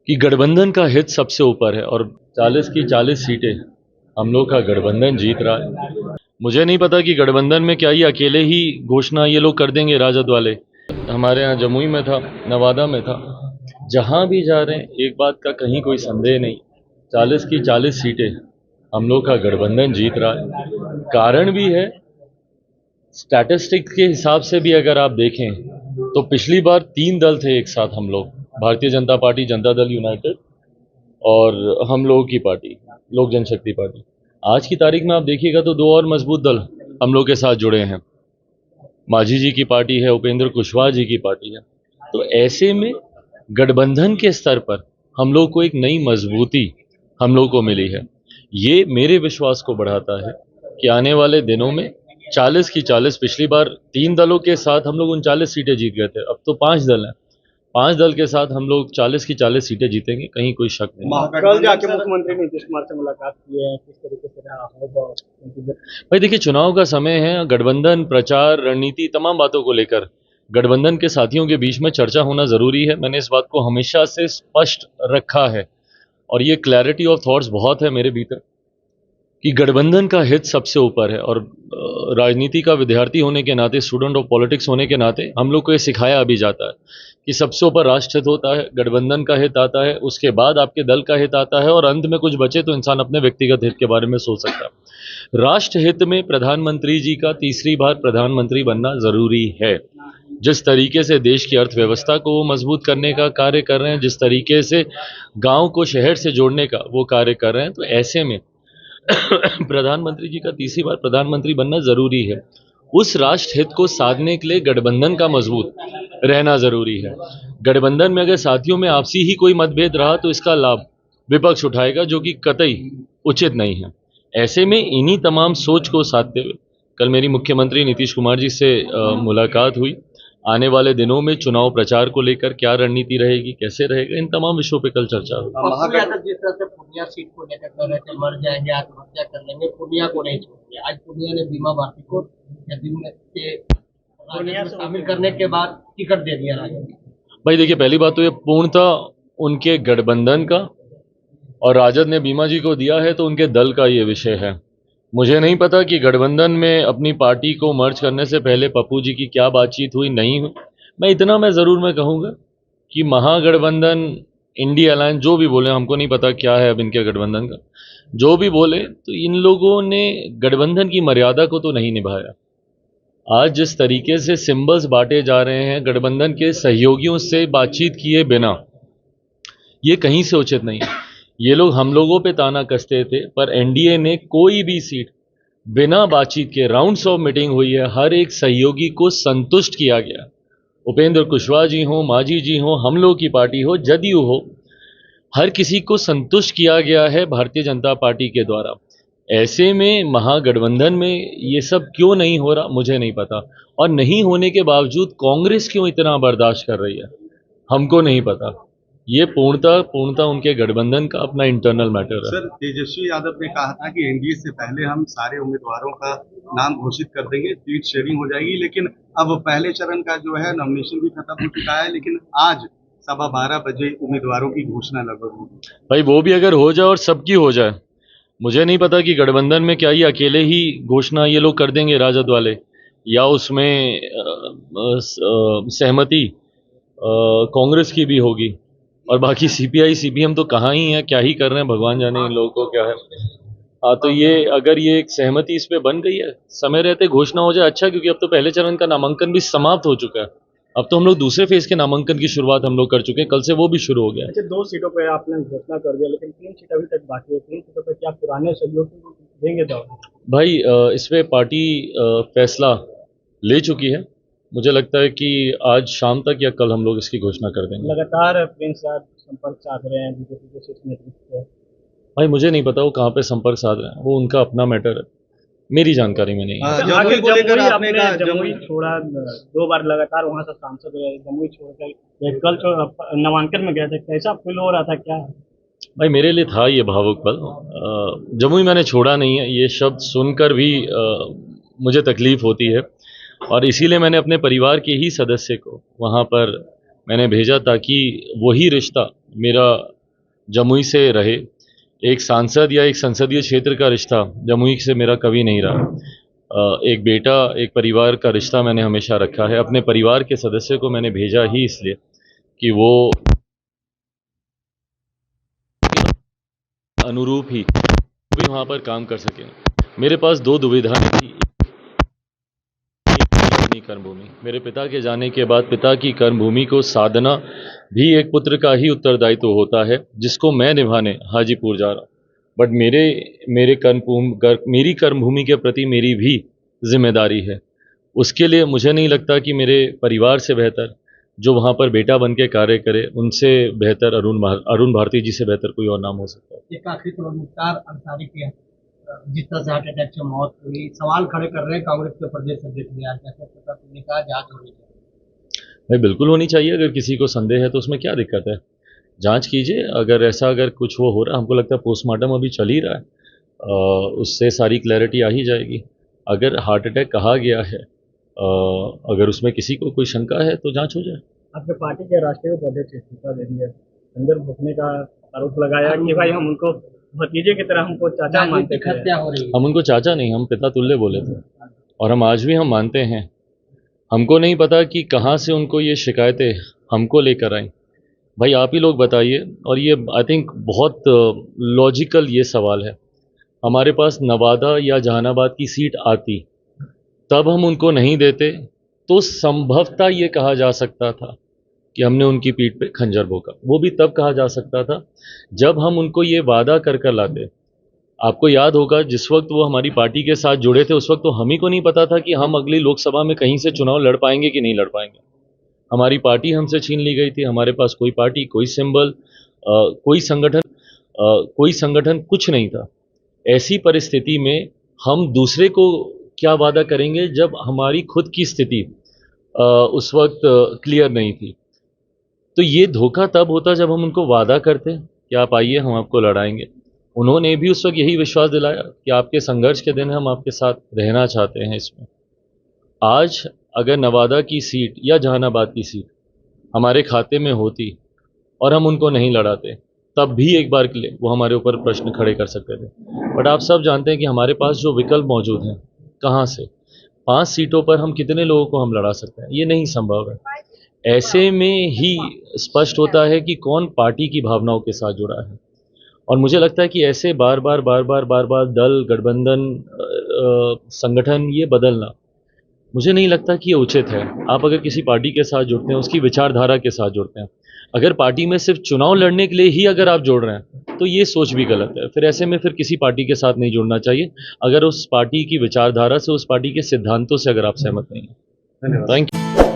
कि गठबंधन का हित सबसे ऊपर है और 40 की 40 सीटें हम लोग का गठबंधन जीत रहा है। मुझे नहीं पता कि गठबंधन में क्या ये अकेले ही घोषणा ये लोग कर देंगे राजद वाले। हमारे यहाँ जमुई में था, नवादा में था, जहाँ भी जा रहे हैं एक बात का कहीं कोई संदेह नहीं, 40 की 40 सीटें हम लोग का गठबंधन जीत रहा है। कारण भी है, स्टैटिस्टिक्स के हिसाब से भी अगर आप देखें तो पिछली बार 3 दल थे एक साथ हम लोग, भारतीय जनता पार्टी, जनता दल यूनाइटेड और हम लोगों की पार्टी, लोक जनशक्ति पार्टी। आज की तारीख में आप देखिएगा तो 2 और मजबूत दल हम लोग के साथ जुड़े हैं। मांझी जी की पार्टी है, उपेंद्र कुशवाहा जी की पार्टी है। तो ऐसे में गठबंधन के स्तर पर हम लोग को एक नई मजबूती हम लोग को मिली है। ये मेरे विश्वास को बढ़ाता है कि आने वाले दिनों में 40 की 40, पिछली बार 3 दलों के साथ हम लोग 39 सीटें जीत गए थे, अब तो 5 दल हैं, 5 दल के साथ हम लोग 40 की 40 सीटें जीतेंगे, कहीं कोई शक नहीं। कल जाके मुख्यमंत्री नीतीश कुमार से मुलाकात की है, किस तरीके से रहा होगा? भाई देखिए, चुनाव का समय है, गठबंधन, प्रचार, रणनीति, तमाम बातों को लेकर गठबंधन के साथियों के बीच में चर्चा होना जरूरी है। मैंने इस बात को हमेशा से स्पष्ट रखा है और ये क्लैरिटी ऑफ थॉट्स बहुत है मेरे भीतर कि गठबंधन का हित सबसे ऊपर है। और राजनीति का विद्यार्थी होने के नाते, स्टूडेंट ऑफ पॉलिटिक्स होने के नाते हम लोग को ये सिखाया अभी जाता है कि सबसे ऊपर राष्ट्र हित होता है, गठबंधन का हित आता है, उसके बाद आपके दल का हित आता है और अंत में कुछ बचे तो इंसान अपने व्यक्तिगत हित के बारे में सोच सकता है। राष्ट्र हित में प्रधानमंत्री जी का तीसरी बार प्रधानमंत्री बनना जरूरी है। जिस तरीके से देश की अर्थव्यवस्था को वो मजबूत करने का कार्य कर रहे हैं, जिस तरीके से गांव को शहर से जोड़ने का वो कार्य कर रहे हैं, तो ऐसे में प्रधानमंत्री जी का तीसरी बार प्रधानमंत्री बनना जरूरी है। उस राष्ट्र हित को साधने के लिए गठबंधन का मजबूत रहना जरूरी है। गठबंधन में अगर साथियों में आपसी ही कोई मतभेद रहा तो इसका लाभ विपक्ष उठाएगा, जो कि कतई उचित नहीं है। ऐसे में इन्हीं तमाम सोच को साधते हुए कल मेरी मुख्यमंत्री नीतीश कुमार जी से मुलाकात हुई। आने वाले दिनों में चुनाव प्रचार को लेकर क्या रणनीति रहेगी, कैसे रहेगा, इन तमाम विषयों पर कल चर्चा होगी। जिस तरह से पूर्णिया सीट को लेकर कर रहे थे, मर जाएंगे, आत्महत्या कर लेंगे, पूर्णिया को नहीं छोड़ दिया। आज पूर्णिया ने बीमा भारती को शामिल करने के बाद टिकट दे दिया राजद। भाई देखिए, पहली बात तो ये पूर्णतः उनके गठबंधन का, और राजद ने बीमा जी को दिया है तो उनके दल का ये विषय है। मुझे नहीं पता कि गठबंधन में अपनी पार्टी को मर्ज करने से पहले पप्पू जी की क्या बातचीत हुई, नहीं हुई। मैं ज़रूर कहूँगा कि महागठबंधन, इंडिया अलायंस, जो भी बोले, हमको नहीं पता क्या है अब इनके गठबंधन का, जो भी बोले, तो इन लोगों ने गठबंधन की मर्यादा को तो नहीं निभाया। आज जिस तरीके से सिंबल्स बांटे जा रहे हैं गठबंधन के सहयोगियों से बातचीत किए बिना, ये कहीं से उचित नहीं है। ये लोग हम लोगों पे ताना कसते थे, पर एनडीए ने कोई भी सीट बिना बातचीत के, राउंड्स ऑफ मीटिंग हुई है, हर एक सहयोगी को संतुष्ट किया गया। उपेंद्र कुशवाहा जी हो, मांझी जी हो, हम लोग की पार्टी हो, जदयू हो, हर किसी को संतुष्ट किया गया है भारतीय जनता पार्टी के द्वारा। ऐसे में महागठबंधन में ये सब क्यों नहीं हो रहा, मुझे नहीं पता। और नहीं होने के बावजूद कांग्रेस क्यों इतना बर्दाश्त कर रही है, हमको नहीं पता। ये पूर्णतः उनके गठबंधन का अपना इंटरनल मैटर है। सर, तेजस्वी यादव ने कहा था कि एनडीए से पहले हम सारे उम्मीदवारों का नाम घोषित कर देंगे, सीट शेयरिंग हो जाएगी, लेकिन अब पहले चरण का जो है नॉमिनेशन भी खत्म हो चुका है, लेकिन आज 12:15 बजे उम्मीदवारों की घोषणा लगभग होगी। भाई वो भी अगर हो जाए और सबकी हो जाए, मुझे नहीं पता कि गठबंधन में क्या ये अकेले ही घोषणा ये लोग कर देंगे राजद वाले, या उसमें सहमति कांग्रेस की भी होगी, और बाकी सीपीआई सीपीएम तो कहाँ ही है, क्या ही कर रहे हैं, भगवान जाने इन लोगों को क्या है। हाँ, तो ये अगर ये एक सहमति इस पे बन गई है, समय रहते घोषणा हो जाए, अच्छा, क्योंकि अब तो पहले चरण का नामांकन भी समाप्त हो चुका है। अब तो हम लोग दूसरे फेज के नामांकन की शुरुआत हम लोग कर चुके हैं, कल से वो भी शुरू हो गया है। अच्छा, 2 सीटों पे आपने घोषणा कर दिया, लेकिन 3 सीट अभी तक बाकी है। 3 सीटों पे क्या पुराने सहयोगी देंगे जवाब? भाई इस पे पार्टी फैसला ले चुकी है। मुझे लगता है कि आज शाम तक या कल हम लोग इसकी घोषणा कर देंगे। लगातार प्रिंस साहब संपर्क साध रहे हैं बीजेपी के शीर्ष नेतृत्व से। भाई मुझे नहीं पता वो कहाँ पे संपर्क साध रहे हैं, वो उनका अपना मैटर है, मेरी जानकारी में नहीं है। जमुई को लेकर आपने जमुई छोड़ा, 2 बार लगातार वहां से सांसद रहे, जमुई छोड़कर कल नामांकन में गए थे, कैसा फील हो रहा था, क्या? भाई मेरे लिए था ये भावुक पल। जमुई मैंने छोड़ा नहीं है, ये शब्द सुनकर भी मुझे तकलीफ होती है, और इसीलिए मैंने अपने परिवार के ही सदस्य को वहाँ पर मैंने भेजा, ताकि वही रिश्ता मेरा जमुई से रहे। एक सांसद या एक संसदीय क्षेत्र का रिश्ता जमुई से मेरा कभी नहीं रहा। एक बेटा, एक परिवार का रिश्ता मैंने हमेशा रखा है। अपने परिवार के सदस्य को मैंने भेजा ही इसलिए कि वो अनुरूप ही भी वहाँ पर काम कर सकें। मेरे पास दो दुविधाएं थी। अपनी कर्मभूमि, मेरे पिता के जाने के बाद पिता की कर्मभूमि को साधना भी एक पुत्र का ही उत्तरदायित्व होता है, जिसको मैं निभाने हाजीपुर जा रहा हूँ। बट मेरी कर्मभूमि के प्रति मेरी भी जिम्मेदारी है। उसके लिए मुझे नहीं लगता कि मेरे परिवार से बेहतर जो वहाँ पर बेटा बन के कार्य करे, उनसे बेहतर अरुण भारती जी से बेहतर कोई और नाम हो सकता है। एक आखिरी सवाल, मुख्तार अंसारी के जिस तरह से हार्ट अटैक से मौत हुई, सवाल खड़े कर रहे हैं कांग्रेस के प्रदेश अध्यक्ष ने आज ने कहा जांच होनी चाहिए। भाई बिल्कुल होनी चाहिए। अगर किसी को संदेह है तो उसमें क्या दिक्कत है, जांच कीजिए। अगर कुछ वो हो रहा है, हमको लगता है पोस्टमार्टम अभी चल ही रहा है, उससे सारी क्लैरिटी आ ही जाएगी। अगर हार्ट अटैक कहा गया है, अगर उसमें किसी को कोई शंका है तो जांच हो जाए। आपके पार्टी के राष्ट्रीय उपाध्यक्ष इस्तीफा दे दिया, अंदर घुसने का आरोप लगाया कि भाई हम उनको भतीजे की तरह हमको चाचा मानते थे। हत्या हो रही है। हम उनको चाचा नहीं, हम पिता तुल्य बोले थे, और हम आज भी हम मानते हैं। हमको नहीं पता कि कहाँ से उनको ये शिकायतें हमको लेकर आई। भाई आप ही लोग बताइए। और ये आई थिंक बहुत लॉजिकल ये सवाल है। हमारे पास नवादा या जहानाबाद की सीट आती, तब हम उनको नहीं देते तो संभवतः ये कहा जा सकता था कि हमने उनकी पीठ पे खंजर भोंका। वो भी तब कहा जा सकता था जब हम उनको ये वादा कर कर लाते। आपको याद होगा जिस वक्त वो हमारी पार्टी के साथ जुड़े थे, उस वक्त तो हम ही को नहीं पता था कि हम अगली लोकसभा में कहीं से चुनाव लड़ पाएंगे कि नहीं लड़ पाएंगे। हमारी पार्टी हमसे छीन ली गई थी। हमारे पास कोई पार्टी, कोई सिंबल, कोई संगठन कुछ नहीं था। ऐसी परिस्थिति में हम दूसरे को क्या वादा करेंगे जब हमारी खुद की स्थिति उस वक्त क्लियर नहीं थी। तो ये धोखा तब होता जब हम उनको वादा करते कि आप आइए, हम आपको लड़ाएंगे। उन्होंने भी उस वक्त यही विश्वास दिलाया कि आपके संघर्ष के दिन हम आपके साथ रहना चाहते हैं। इसमें आज अगर नवादा की सीट या जहानाबाद की सीट हमारे खाते में होती और हम उनको नहीं लड़ाते, तब भी एक बार के लिए वो हमारे ऊपर प्रश्न खड़े कर सकते थे। बट आप सब जानते हैं कि हमारे पास जो विकल्प मौजूद हैं, कहाँ से 5 सीटों पर हम कितने लोगों को हम लड़ा सकते हैं, ये नहीं संभव है। ऐसे में ही स्पष्ट होता है कि कौन पार्टी की भावनाओं के साथ जुड़ा है। और मुझे लगता है कि ऐसे बार बार दल, गठबंधन, संगठन ये बदलना, मुझे नहीं लगता कि ये उचित है। आप अगर किसी पार्टी के साथ जुड़ते हैं, उसकी विचारधारा के साथ जुड़ते हैं। अगर पार्टी में सिर्फ चुनाव लड़ने के लिए ही अगर आप जुड़ रहे हैं तो ये सोच भी गलत है। फिर ऐसे में फिर किसी पार्टी के साथ नहीं जुड़ना चाहिए, अगर उस पार्टी की विचारधारा से, उस पार्टी के सिद्धांतों से अगर आप सहमत नहीं हैं। धन्यवाद। Thank you.